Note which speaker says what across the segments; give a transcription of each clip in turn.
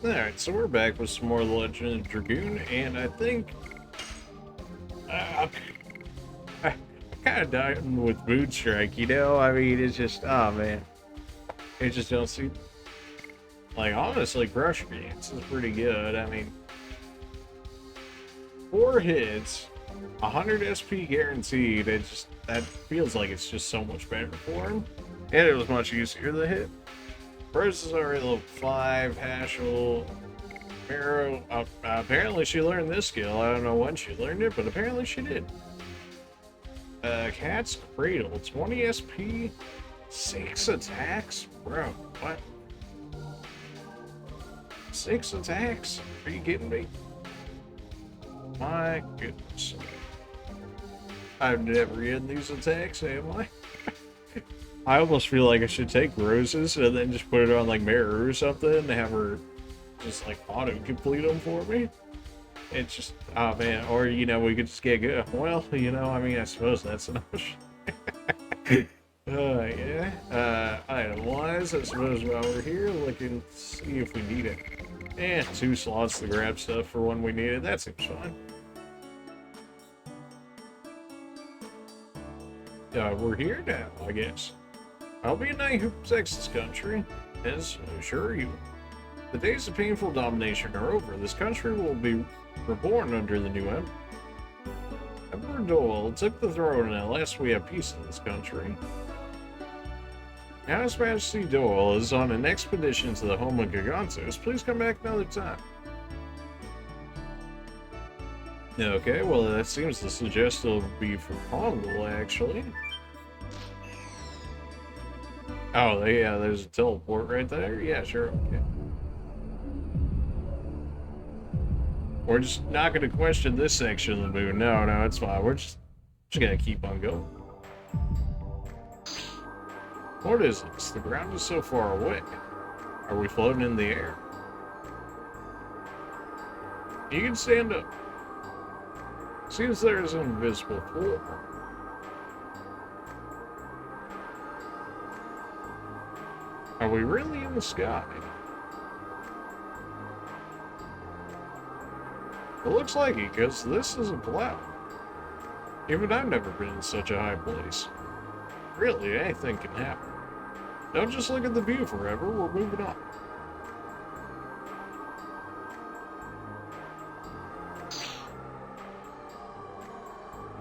Speaker 1: Alright, so we're back with some more Legend of Dragoon, and I think I kind of done with Mood Strike, you know? I mean, it's just, oh man, it just don't seem like, honestly, Crush Dance is pretty good. I mean, 4 hits, 100 SP guaranteed. It just, that feels like it's just so much better for him, and it was much easier to hit. Rose is already level 5, Hashel. Arrow, apparently she learned this skill. I don't know when she learned it, but apparently she did. Cat's Cradle, 20 SP, 6 attacks? Bro, what? 6 attacks? Are you kidding me? My goodness. I've never had these attacks, am I? I almost feel like I should take Rose's and then just put it on like Mirror or something and have her just like auto-complete them for me. It's just, oh man, or you know, we could just get good. Well, you know, I mean, I suppose that's an option. Yeah. Item-wise, I suppose while we're here, looking to see if we need it. 2 slots to grab stuff for when we need it. That seems fine. We're here now, I guess. I'll be a knight who protects this country, as I assure you. The days of painful domination are over. This country will be reborn under the new emperor. Emperor Dole took the throne, and at last we have peace in this country. Now His Majesty Dole is on an expedition to the home of Gigantos. Please come back another time. Okay, well that seems to suggest it'll be for Kongol, actually. Oh, yeah, there's a teleport right there? Yeah, sure, okay. We're just not going to question this section of the moon. No, it's fine. We're just going to keep on going. What is this? The ground is so far away. Are we floating in the air? You can stand up. Seems there is an invisible floor. Are we really in the sky? It looks like it, because this is a cloud. Even I've never been in such a high place. Really, anything can happen. Don't just look at the view forever, we're moving on.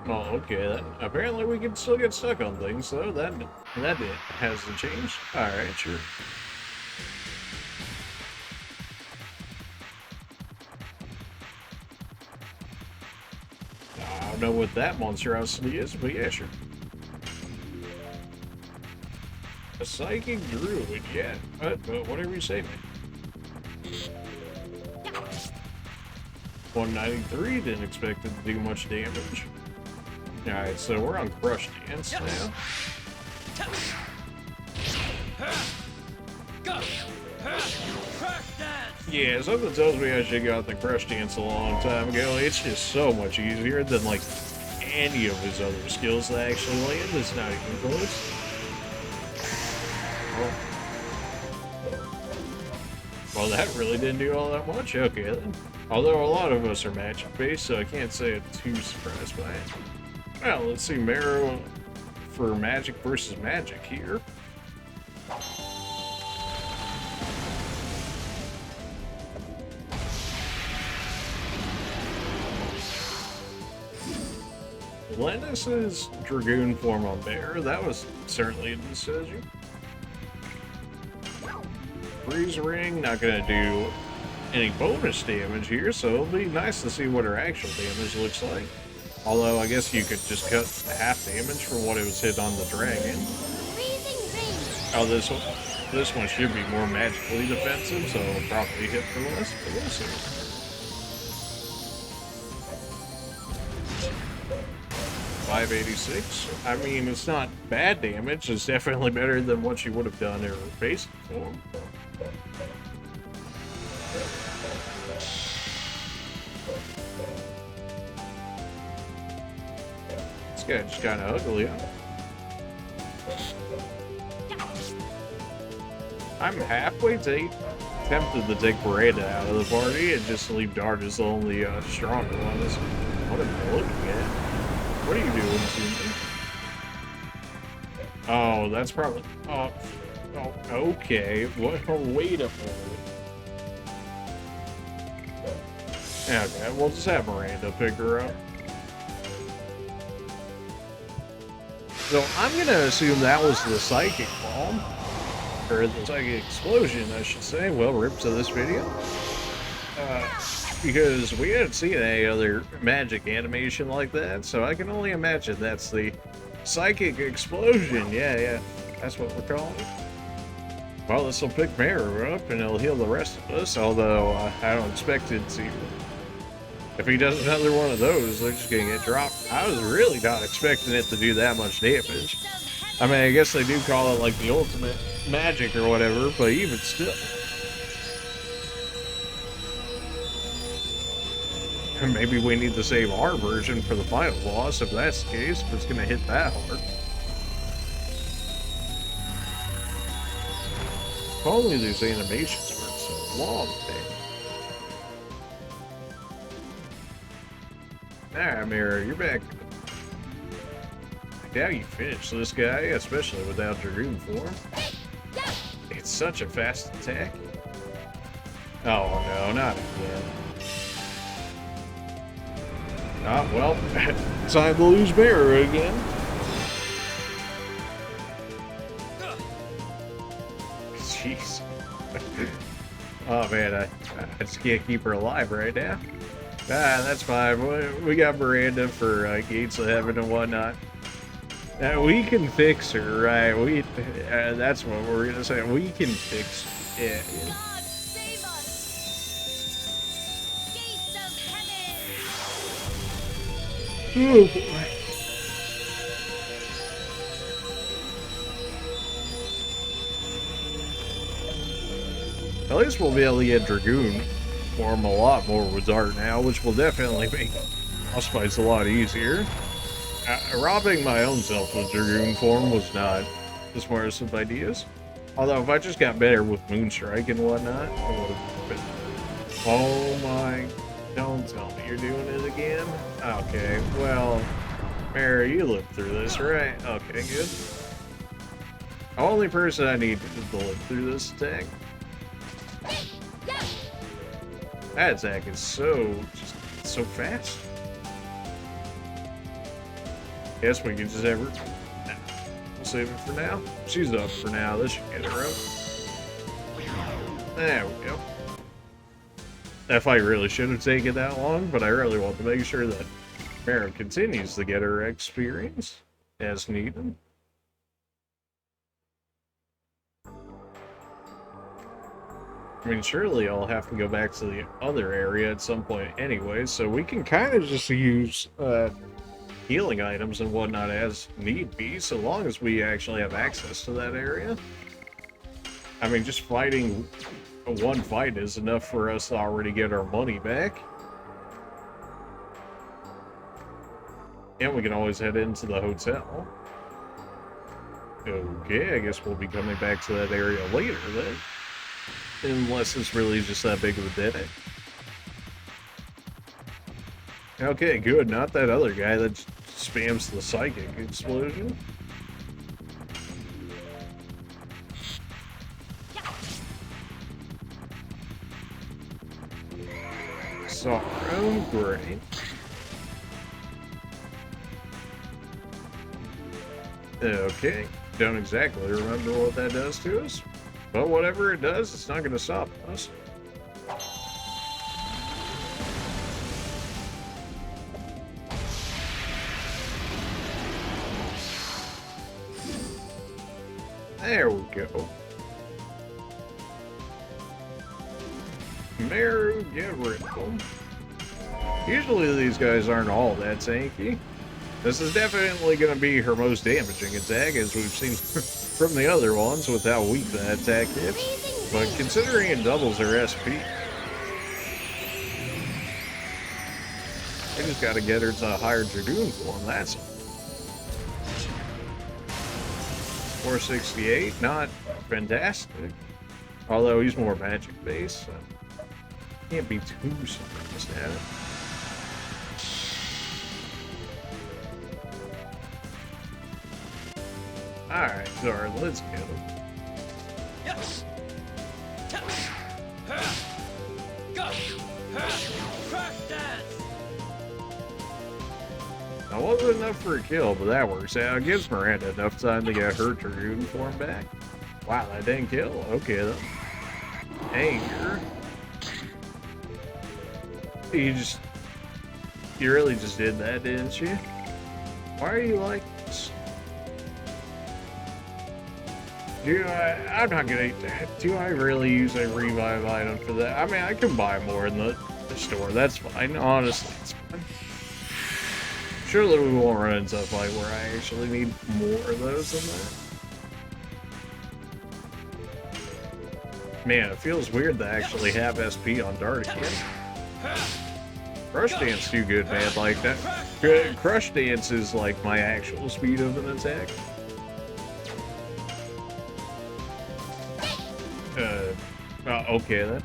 Speaker 1: Oh, okay, then. Apparently we can still get stuck on things, though. That hasn't changed. Alright, sure. I don't know what that monstrosity is, but yeah, sure. A psychic druid, yeah. But whatever you say, man. 193, didn't expect it to do much damage. Alright, so we're on Crush Dance now. Yeah, something tells me I should have got the Crush Dance a long time ago. It's just so much easier than, like, any of his other skills that actually land. It's not even close. Well, that really didn't do all that much. Okay, then. Although a lot of us are magic-based, so I can't say I'm too surprised by it. Well, let's see, Marrow for magic versus magic here. Lennis's Dragoon form on Bear, that was certainly a decision. Freeze Ring, not gonna do any bonus damage here, so it'll be nice to see what her actual damage looks like. Although, I guess you could just cut half damage from what it was hit on the dragon. Oh, this one should be more magically defensive, so it'll probably hit for less, but we'll see. $586. I mean, it's not bad damage. It's definitely better than what she would have done in her basic form. This guy just kind of ugly, huh? I'm halfway to tempted to take Miranda out of the party and just leave Dart as the only stronger one. What am I looking at? What are you doing to me? Oh, that's probably... Oh, okay. What? Oh, wait a minute. Okay, we'll just have Miranda pick her up. So I'm going to assume that was the Psychic Bomb. Or the Psychic Explosion, I should say. Well, rip to this video. Because we haven't seen any other magic animation like that, so I can only imagine that's the Psychic Explosion. Yeah, that's what we're calling it. Well, this will pick Meru up, and it'll heal the rest of us, although I don't expect it to. If he does another one of those, they're just gonna get dropped. I was really not expecting it to do that much damage. I mean, I guess they do call it like the ultimate magic or whatever, but even still. Maybe we need to save our version for the final boss, if that's the case, if it's gonna hit that hard. If only these animations weren't so long, man. Alright, Mira, you're back. I doubt you finish this guy, especially without Dragoon form. It's such a fast attack. Oh no, not again. Ah, well, time to lose Mira again. Jeez. Oh man, I just can't keep her alive right now. Ah, that's fine. We got Miranda for Gates of Heaven and whatnot. We can fix her, right? That's what we're gonna say. We can fix her. Yeah.
Speaker 2: God save us! Gates of Heaven!
Speaker 1: Oh boy. At least we'll be able to get Dragoon form a lot more with Dart now, which will definitely make boss fights a lot easier. Robbing my own self with Dragoon form was not the smartest of ideas. Although if I just got better with Moonstrike and whatnot, oh my, don't tell me you're doing it again. Okay, well, Mary, you lived through this, right? Okay, good. The only person I need to live through this attack. That attack is so fast. Guess we can just have her. Nah, we'll save it for now. She's up for now. This should get her up. There we go. That fight really shouldn't have taken that long, but I really want to make sure that Mara continues to get her experience as needed. I mean, surely I'll have to go back to the other area at some point anyway, so we can kind of just use healing items and whatnot as need be, so long as we actually have access to that area. I mean, just fighting one fight is enough for us to already get our money back. And we can always head into the hotel. Okay, I guess we'll be coming back to that area later then. Unless it's really just that big of a dead end. Okay, good. Not that other guy that spams the Psychic Explosion. Sorrow, great. Okay, don't exactly remember what that does to us. But whatever it does, it's not going to stop us. There we go. Meru, get rid of them. Usually these guys aren't all that tanky. This is definitely going to be her most damaging attack, as we've seen from the other ones with how weak that attack is. But considering it doubles her SP, we just got to get her to a higher Dragoon form, that's all. 468, not fantastic. Although he's more magic based, so can't be too surprised at it. Alright, Zara, let's get him.
Speaker 3: Yes. Go. Crash dance.
Speaker 1: That wasn't enough for a kill, but that works out. It gives Miranda enough time to get her Dragoon form back. Wow, that didn't kill. Okay, then. Anger. You really just did that, didn't you? Why are you like this? I'm not gonna. Do I really use a revive item for that? I mean, I can buy more in the store. That's fine. Honestly, it's fine. Surely we won't run into a fight where I actually need more of those than that. Man, it feels weird to actually have SP on Dart again. Crush Dance too good, man. Like that. Crush Dance is like my actual speed of an attack. Okay then.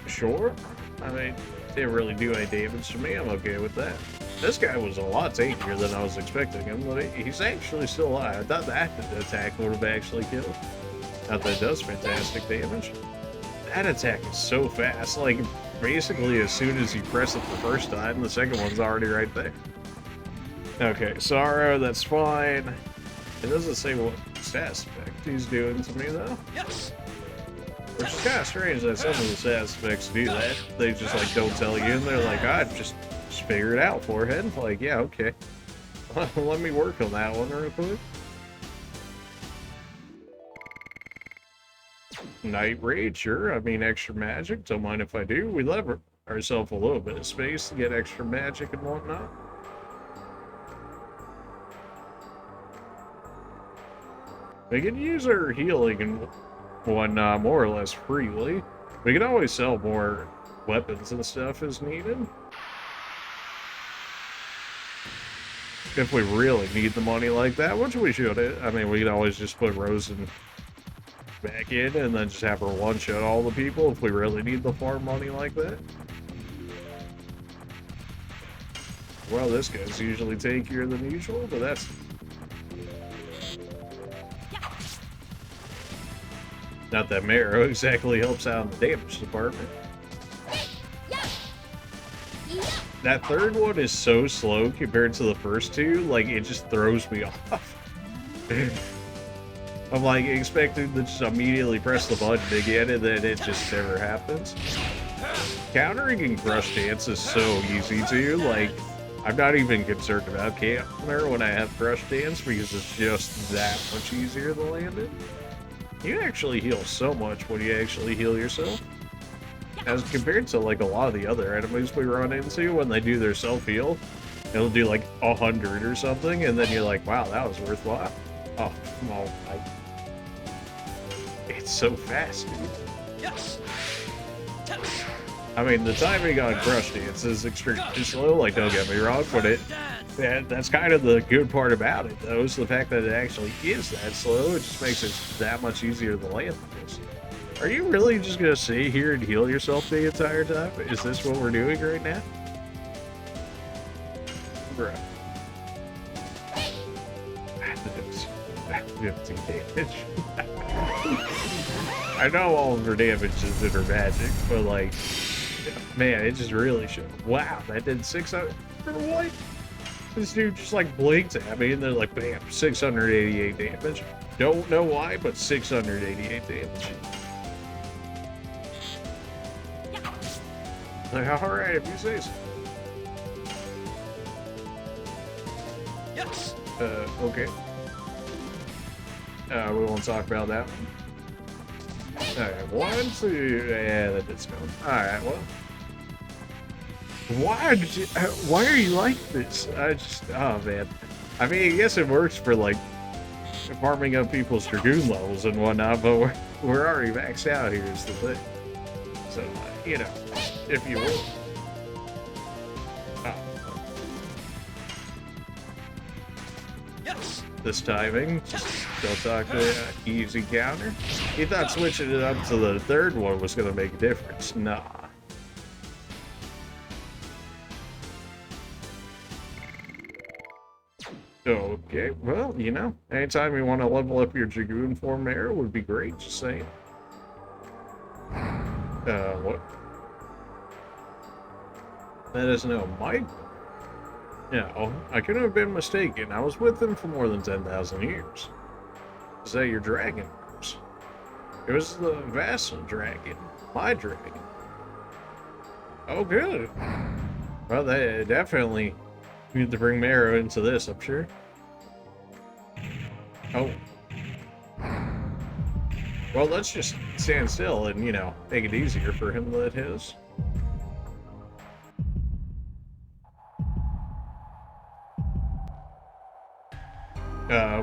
Speaker 1: Sure. I mean, didn't really do any damage to me. I'm okay with that. This guy was a lot tankier than I was expecting him, but he's actually still alive. I thought that attack would have actually killed. Not that it does fantastic damage. That attack is so fast. Like, basically, as soon as you press it the first time, the second one's already right there. Okay, Sorrow, that's fine. It doesn't say what stat effect he's doing to me, though.
Speaker 3: Yes.
Speaker 1: Which is kind of strange that some of the stat effects do that. They just, like, don't tell you, and they're like, just figure it out, forehead. Like, yeah, okay. Let me work on that one real quick. Night Raid, sure. I mean, extra magic. Don't mind if I do. We lever ourselves a little bit of space to get extra magic and whatnot. We can use our healing and whatnot more or less freely. We can always sell more weapons and stuff as needed. If we really need the money like that, which we should. I mean, we can always just put Rosen back in and then just have her one-shot all the people if we really need the farm money like that. Well, this guy's usually tankier than usual, but that's... Not that Marrow exactly helps out in the damage department. That third one is so slow compared to the first two, like, it just throws me off. I'm like expecting to just immediately press the button to get it, and it just never happens. Countering and Crush Dance is so easy too, like, I'm not even concerned about counter when I have Crush Dance because it's just that much easier to land it. You actually heal so much when you actually heal yourself. As compared to like a lot of the other enemies we run into when they do their self-heal, it'll do like 100 or something, and then you're like, wow, that was worthwhile. Oh, well, it's so fast, dude.
Speaker 3: Yes.
Speaker 1: I mean, the timing on Crush Dance is extremely slow, like, don't get me wrong, but that's kind of the good part about it, though, is the fact that it actually is that slow. It just makes it that much easier to land this. Are you really just gonna sit here and heal yourself the entire time? Is this what we're doing right now? Bruh. 15 damage. I know all of her damage is in her magic, but like, man, it just really should. Wow, that did 600 for what? This dude just like blinked at me and they're like, bam, 688 damage. Don't know why, but 688 damage. Like, alright, if you say so.
Speaker 3: Yes.
Speaker 1: Okay. We won't talk about that one. Alright, 1, 2, yeah, that did spell. Alright, well. Why are you like this? Oh man. I mean, I guess it works for like farming up people's Dragoon levels and whatnot, but we're already maxed out here is the thing. So, you know, if you will. Oh. this timing. Still talk to easy counter. He thought switching it up to the third one was going to make a difference. Nah. Okay, well, you know, anytime you want to level up your Dragoon form there would be great, just saying. What? That is no Mike. No, I couldn't have been mistaken. I was with him for more than 10,000 years. Is that your dragon? It was the vassal dragon. My dragon. Oh, good. Well, they definitely need to bring Marrow into this, I'm sure. Oh. Well, let's just stand still and, you know, make it easier for him to let his.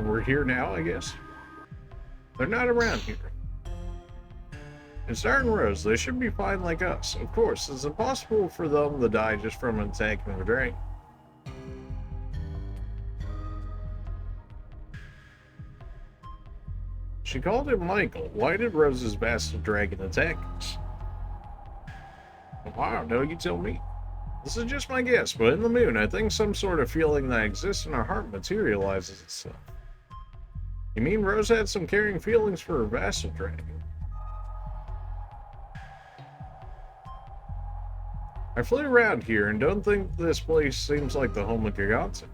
Speaker 1: We're here now, I guess. They're not around here. In Star and Rose, they should be fine like us. Of course, it's impossible for them to die just from attacking the dragon. She called him Michael. Why did Rose's bastard dragon attack us? Well, I don't know, you tell me. This is just my guess, but in the moon, I think some sort of feeling that exists in our heart materializes itself. You mean Rose had some caring feelings for her vassal dragon? I flew around here and don't think this place seems like the home of Gigantos.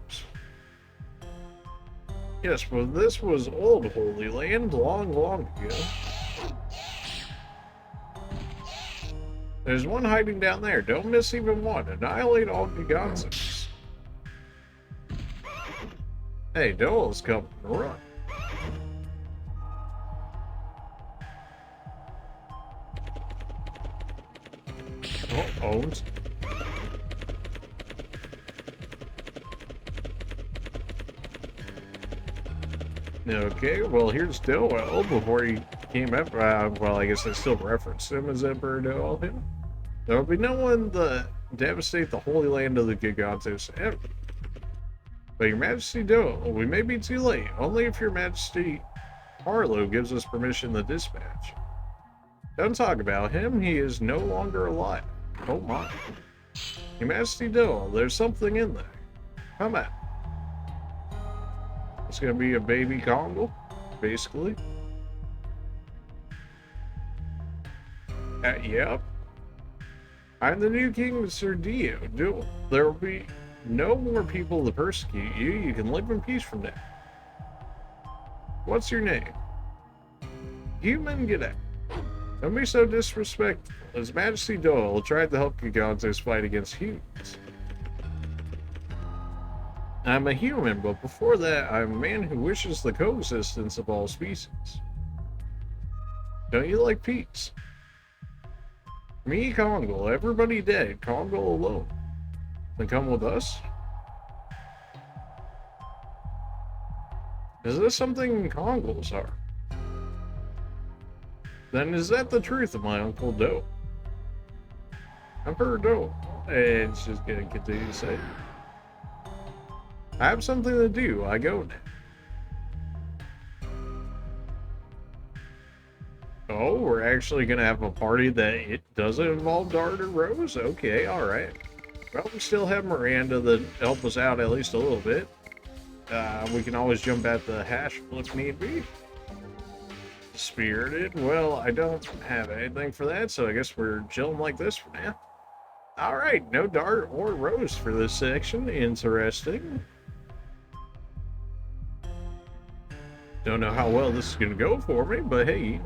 Speaker 1: Yes, but this was old Holy Land long, long ago. There's one hiding down there. Don't miss even one. Annihilate all Gigantos. Hey, Dole's coming to run. Oh. Okay, well, here's Doel before he came up. Well, I guess I still referenced him as Emperor Doel. There will be no one to devastate the Holy Land of the Gigantos ever. But Your Majesty Doel, we may be too late. Only if Your Majesty Harlow gives us permission to dispatch. Don't talk about him. He is no longer alive. Oh my. Your Majesty Doel, there's something in there. Come out. It's gonna be a baby Kongol, basically. Yep. I'm the new king of Sir Dio. There will be no more people to persecute you. You can live in peace from now. What's your name? Human, get out. Don't be so disrespectful. His Majesty Doel tried to help Gigantos fight against humans. I'm a human, but before that, I'm a man who wishes the coexistence of all species. Don't you like peace? Me, Kongol, everybody dead, Kongol alone. Then come with us? Is this something Kongols are? Then is that the truth of my Uncle Doe? Emperor Doe. It's just gonna continue to say. I have something to do. I go now. Oh, we're actually gonna have a party that it doesn't involve Dart or Rose? Okay, alright. Well, we still have Miranda to help us out at least a little bit. We can always jump at the hash if need be. Spirited? Well, I don't have anything for that, so I guess we're chilling like this for now. Alright, no Dart or Rose for this section. Interesting. Don't know how well this is going to go for me, but hey.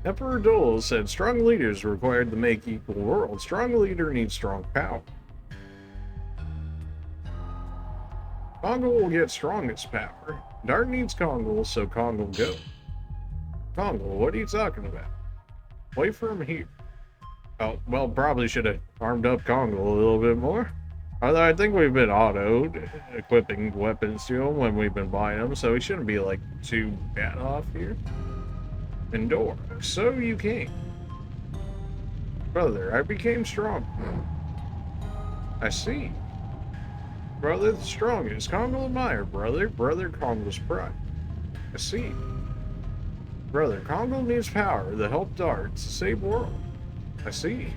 Speaker 1: Emperor Dole said strong leaders are required to make equal world. Strong leader needs strong power. Kongol will get strongest power. Dart needs Kongol, so Kongol go. Kongol, what are you talking about? Wait for him here. Oh, well, probably should have armed up Kongol a little bit more. Although I think we've been auto-equipping weapons to him when we've been buying them, so he shouldn't be, like, too bad off here. Indora, so you came. Brother, I became strong. I see. Brother the strongest. Kongol admire, brother. Brother Kongol's pride. I see. Brother Kongol needs power to help Dart to save world. I see.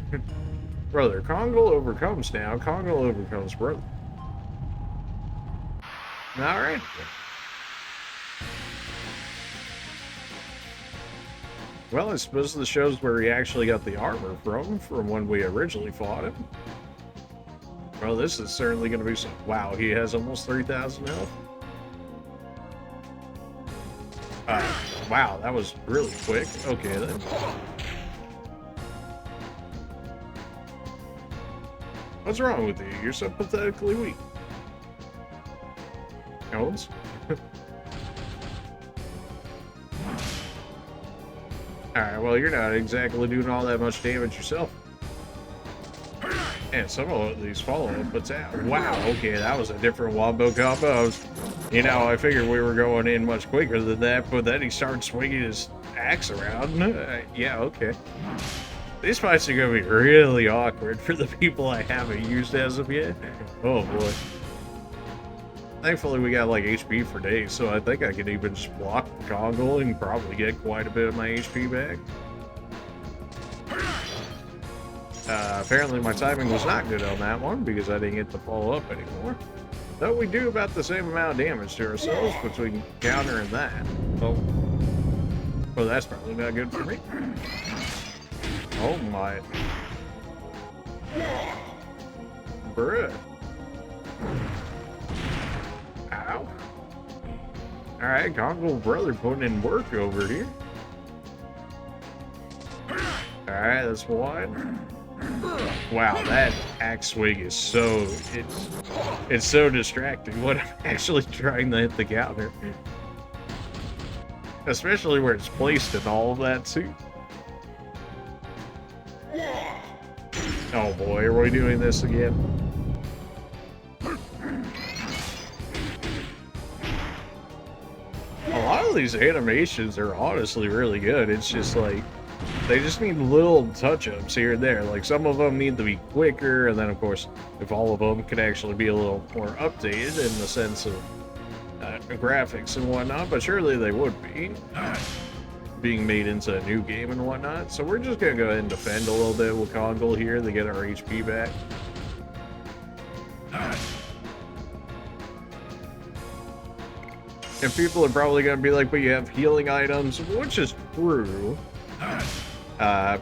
Speaker 1: Brother Kongol overcomes now. Kongol overcomes brother. Alright. Well, I suppose this shows where he actually got the armor from when we originally fought him. Well, this is certainly going to be some... Wow, he has almost 3,000 health. Wow, that was really quick. Okay, then. What's wrong with you? You're so pathetically weak. Jones? Alright, well, you're not exactly doing all that much damage yourself. And some of these follow-up attacks. Wow, okay, that was a different wombo combo. I figured we were going in much quicker than that, but then he started swinging his axe around. Yeah, okay. These fights are going to be really awkward for the people I haven't used as of yet. Oh, boy. Thankfully, we got, like, HP for days, so I think I could even just block the Kongol and probably get quite a bit of my HP back. Apparently my timing was not good on that one because I didn't get to follow up anymore. Though we do about the same amount of damage to ourselves between counter and that. Oh. Well, that's probably not good for me. Oh my. Bruh. Ow. Alright, Kongol brother putting in work over here. Alright, that's one. Wow, that axe swing is so... It's so distracting when I'm actually trying to hit the counter. Especially where it's placed and all of that, too. Oh boy, are we doing this again? A lot of these animations are honestly really good. It's just like... They just need little touch-ups here and there. Like, some of them need to be quicker, and then, of course, if all of them could actually be a little more updated in the sense of graphics and whatnot, but surely they would be being made into a new game and whatnot. So we're just going to go ahead and defend a little bit with Kongol here to get our HP back. And people are probably going to be like, but you have healing items, which is true.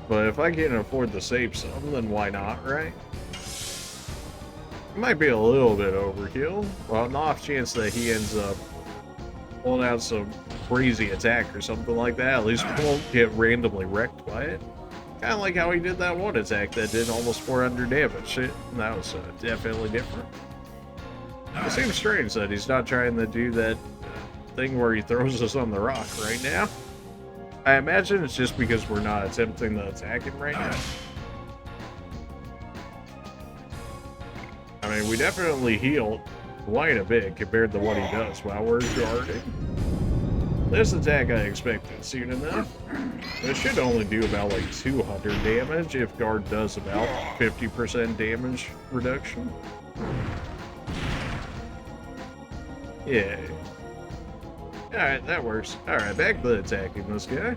Speaker 1: But if I can afford to save some, then why not, right? It might be a little bit overkill. Well, an off chance that he ends up pulling out some crazy attack or something like that, at least we won't get randomly wrecked by it. Kind of like how he did that one attack that did almost 400 damage. That was definitely different. It seems strange that he's not trying to do that thing where he throws us on the rock right now. I imagine it's just because we're not attempting to attack him right now. I mean, we definitely heal quite a bit compared to what he does while we're guarding. This attack I expected soon enough. It should only do about like 200 damage if guard does about 50% damage reduction. Yeah. Alright, that works. Alright, back to attacking this guy.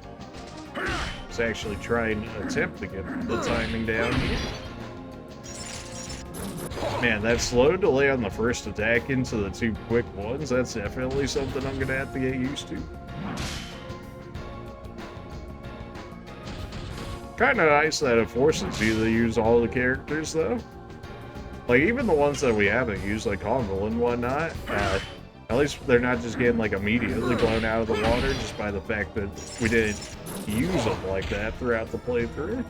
Speaker 1: Let's actually try and attempt to get the timing down here. Man, that slow delay on the first attack into the two quick ones, that's definitely something I'm gonna have to get used to. Kinda nice that it forces you to use all the characters, though. Like, even the ones that we haven't used, like Kongol and whatnot, at least they're not just getting, like, immediately blown out of the water just by the fact that we didn't use them like that throughout the playthrough.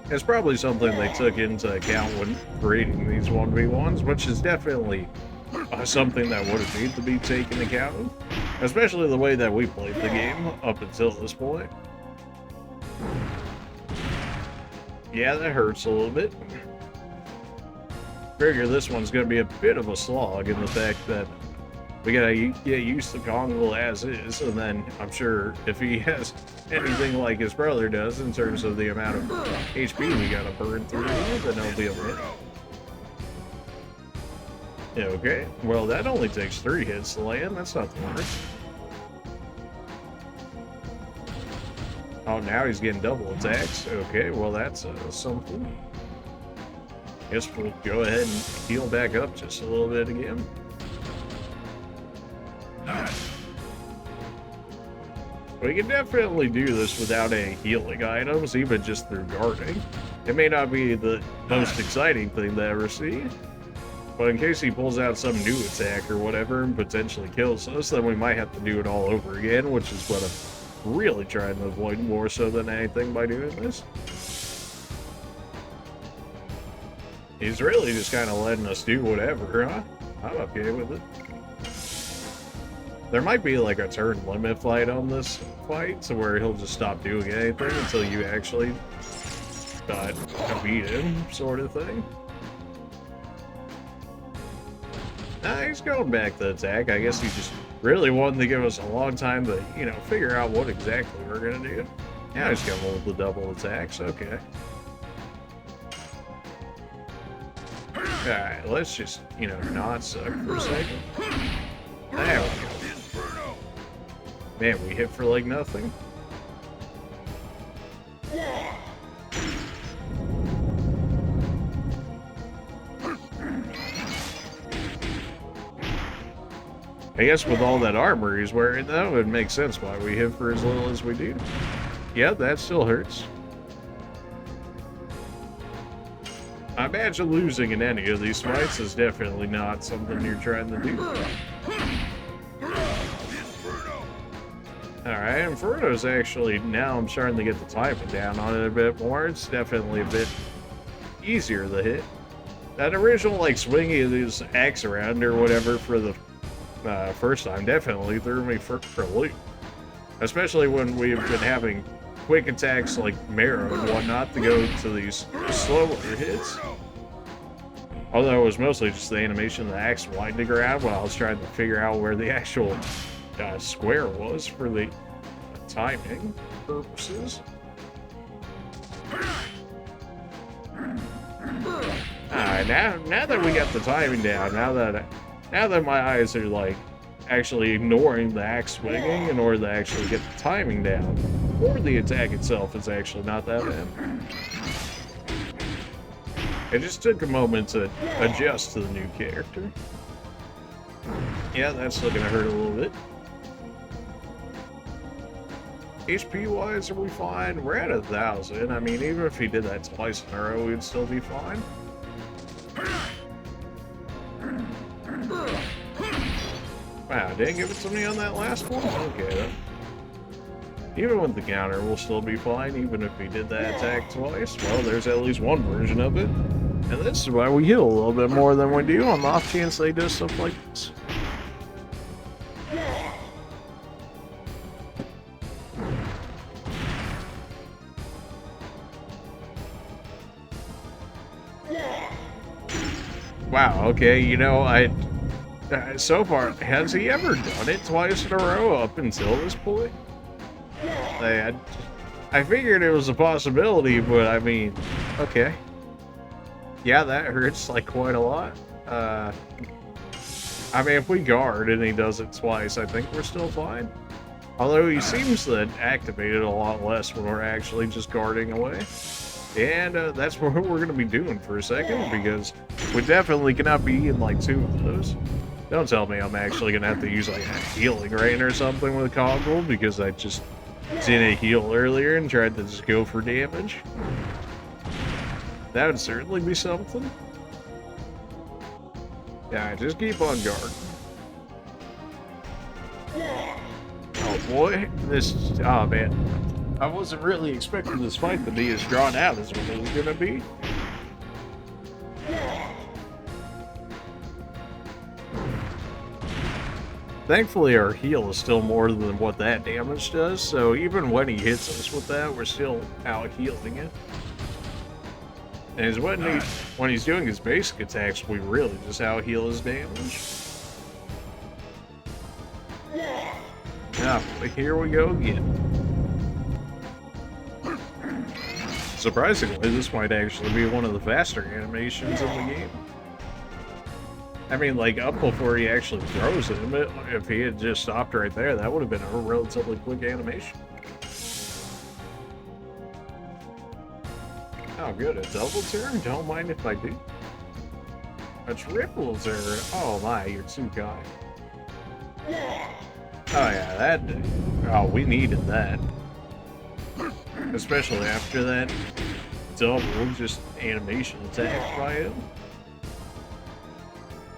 Speaker 1: It's probably something they took into account when creating these 1v1s, which is definitely something that would have needed to be taken account of, especially the way that we played the game up until this point. Yeah, that hurts a little bit. Figure this one's going to be a bit of a slog in the fact that We gotta get used to Kongol as is, and then I'm sure if he has anything like his brother does in terms of the amount of HP we gotta burn through, then it'll be a win. Okay, well that only takes 3 hits to land, that's not the worst. Oh, now he's getting double attacks. Okay, well that's something. Guess we'll go ahead and heal back up just a little bit again. We can definitely do this without any healing items, even just through guarding. It may not be the most exciting thing to ever see, but in case he pulls out some new attack or whatever and potentially kills us, then we might have to do it all over again, which is what I'm really trying to avoid more so than anything by doing this. He's really just kind of letting us do whatever, huh? I'm okay with it. There might be like a turn limit fight on this fight, so where he'll just stop doing anything until you actually beat him, sort of thing. Nah, he's going back to attack. I guess he just really wanted to give us a long time to, you know, figure out what exactly we're gonna do. Now he's gonna hold the double attacks, okay. Alright, let's just, you know, not suck for a second. There we go. Man, we hit for like nothing. I guess with all that armor he's wearing, though, it makes sense why we hit for as little as we do. Yeah, that still hurts. I imagine losing in any of these fights is definitely not something you're trying to do. Alright, Inferno's actually, now I'm starting to get the timing down on it a bit more. It's definitely a bit easier to hit. That original, like, swinging his axe around or whatever for the first time definitely threw me for a loop. Especially when we've been having quick attacks like Marrow and whatnot to go to these slower hits. Although it was mostly just the animation of the axe winding around while I was trying to figure out where the actual square was for the timing purposes. Alright, now that we got the timing down, now that my eyes are like actually ignoring the axe swinging in order to actually get the timing down, or the attack itself is actually not that bad. It just took a moment to adjust to the new character. Yeah, that's still gonna hurt a little bit. HP wise, are we fine? We're at 1,000. I mean, even if he did that twice in a row, we'd still be fine. Wow, didn't give it to me on that last one? Okay, then. Even with the counter, we'll still be fine, even if he did that attack twice. Well, there's at least one version of it. And this is why we heal a little bit more than we do on the off chance they do stuff like this. Wow, okay, you know, so far, has he ever done it twice in a row up until this point? I figured it was a possibility, but I mean, okay. Yeah, that hurts like quite a lot. I mean, if we guard and he does it twice, I think we're still fine. Although he seems to activate it a lot less when we're actually just guarding away. And that's what we're going to be doing for a second, because we definitely cannot be in like 2 of those. Don't tell me I'm actually going to have to use like a healing rain or something with Kongol, because I just didn't heal earlier and tried to just go for damage. That would certainly be something. Yeah, just keep on guard. Oh boy, oh man. I wasn't really expecting this fight to be as drawn out as what it was gonna be. Thankfully, our heal is still more than what that damage does, so even when he hits us with that, we're still out healing it. And when he's doing his basic attacks, we really just out heal his damage. Yeah, here we go again. Surprisingly, this might actually be one of the faster animations in the game. I mean, like, up before he actually throws him, if he had just stopped right there, that would have been a relatively quick animation. Oh, good, a double turn? Don't mind if I do. A triple turn? Oh my, you're too kind. Oh yeah, that... Oh, we needed that. Especially after that double, just animation attack by him.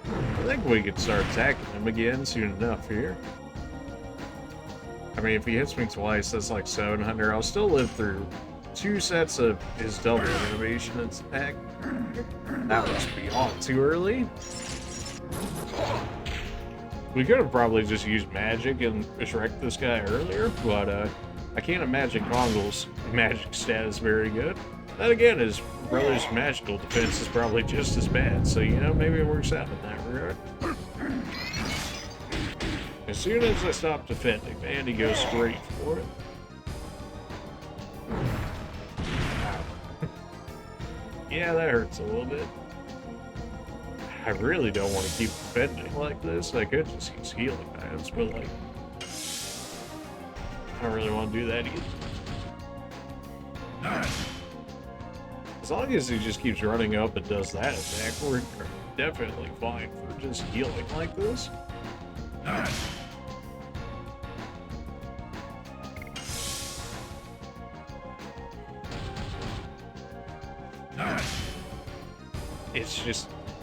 Speaker 1: I think we could start attacking him again soon enough here. I mean, if he hits me twice, that's like 700. I'll still live through 2 sets of his double animation attack. That was beyond too early. We could have probably just used magic and Shrek this guy earlier, but I can't imagine Kongol's magic stat is very good. Then again, his brother's magical defense is probably just as bad, so you know, maybe it works out in that regard. As soon as I stop defending, man, he goes straight for it. Yeah, that hurts a little bit. I really don't want to keep defending like this. I could just use healing items, but like, I don't really want to do that either. As long as he just keeps running up and does that attack, we're definitely fine for just healing like this.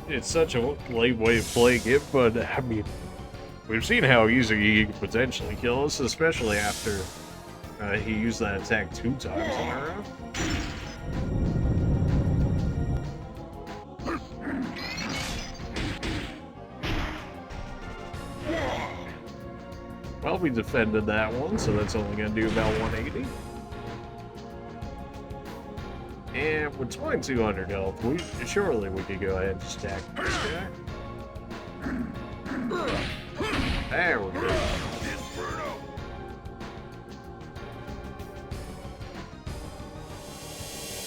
Speaker 1: It's such a lame way of playing it, but I mean, we've seen how easy he can potentially kill us, especially after he used that attack 2 times in a row. Well, we defended that one, so that's only going to do about 180. And with 2200 health, surely we could go ahead and just attack this guy. There we go.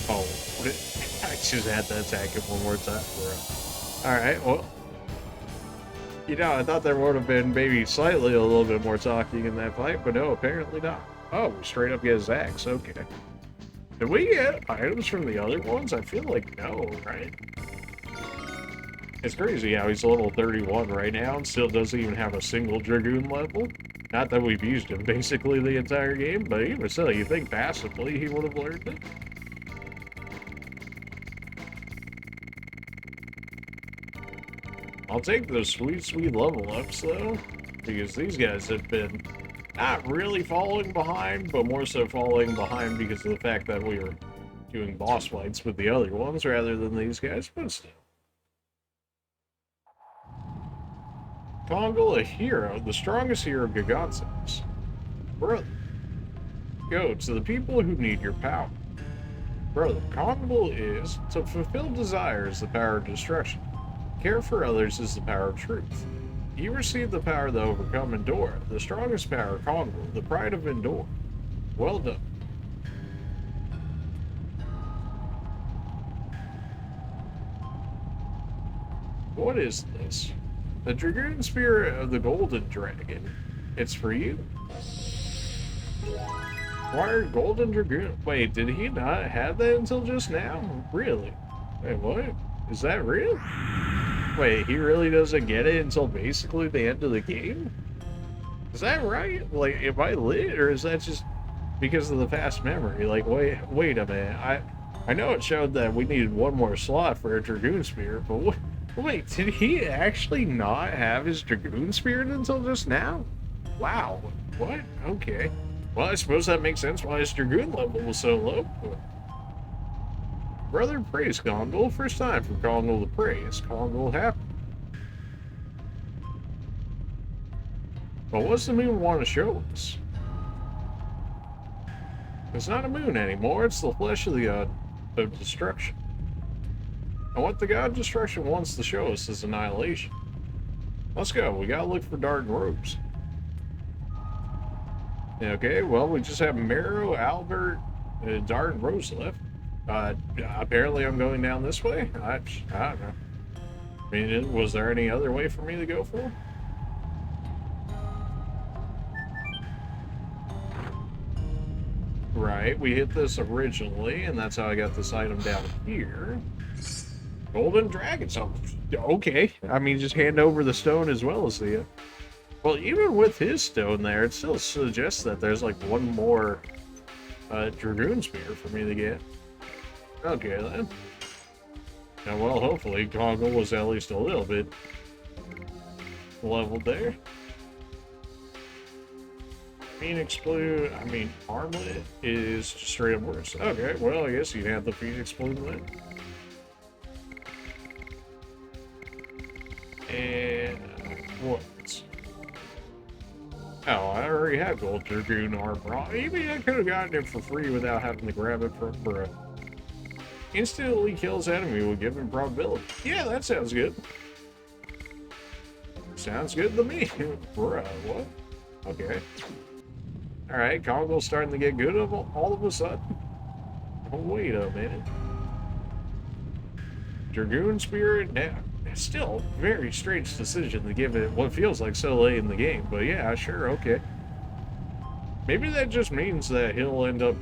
Speaker 1: Oh, I just had to attack him one more time, bro. Alright, well. You know, I thought there would have been maybe slightly a little bit more talking in that fight, but no, apparently not. Oh, we straight up get his axe, okay. Did we get items from the other ones? I feel like no, right? It's crazy how he's level 31 right now and still doesn't even have a single Dragoon level. Not that we've used him basically the entire game, but even still, you think passively he would have learned it? I'll take those sweet, sweet level ups though, because these guys have been not really falling behind, but more so falling behind because of the fact that we were doing boss fights with the other ones rather than these guys, but still. Kongol, a hero, the strongest hero Gigantes. Brother, go to the people who need your power. Brother, Kongol is, to fulfill desire is the power of destruction. Care for others is the power of truth. You receive the power to overcome Indora, the strongest power, Kongol, the pride of Indora. Well done. What is this? The Dragoon Spirit of the Golden Dragon. It's for you. Acquired Golden Dragoon. Wait, did he not have that until just now? Really? Wait, what? Is that real? Wait, he really doesn't get it until basically the end of the game? Is that right? Like, am I lit, or is that just because of the fast memory? Like, wait a minute. I know it showed that we needed one more slot for a Dragoon Spirit, but wait, did he actually not have his Dragoon Spirit until just now? Wow. What? Okay. Well, I suppose that makes sense why his Dragoon level was so low. Brother praise Kongol. First time for Kongol to praise. Kongol happy. But what's the moon want to show us? It's not a moon anymore. It's the flesh of the god of destruction. And what the god of destruction wants to show us is annihilation. Let's go. We gotta look for dark robes. Okay, well, we just have Marrow, Albert, Dart, and Rose left. Apparently I'm going down this way? I don't know. I mean, was there any other way for me to go for? Right, we hit this originally, and that's how I got this item down here. Golden Dragon, so okay. I mean, just hand over the stone as well as the... Well, even with his stone there, it still suggests that there's like one more Dragoon Spear for me to get. Okay, then. Now, well, hopefully Kongol was at least a little bit leveled there. Phoenix Blue, I mean, Armlet is just straight up worse. Okay, well, I guess you'd have the Phoenix Blue then. And what? Oh, I already have Gold Dragoon armor. Maybe I could have gotten it for free without having to grab it from Bruh. Instantly kills enemy with given probability. Yeah, that sounds good. Sounds good to me. Bruh, what? Okay. Alright, Kongol's starting to get good all of a sudden. Oh, wait a minute. Dragoon Spirit? Now, it's still a very strange decision to give it what feels like so late in the game, but yeah, sure, okay. Maybe that just means that he'll end up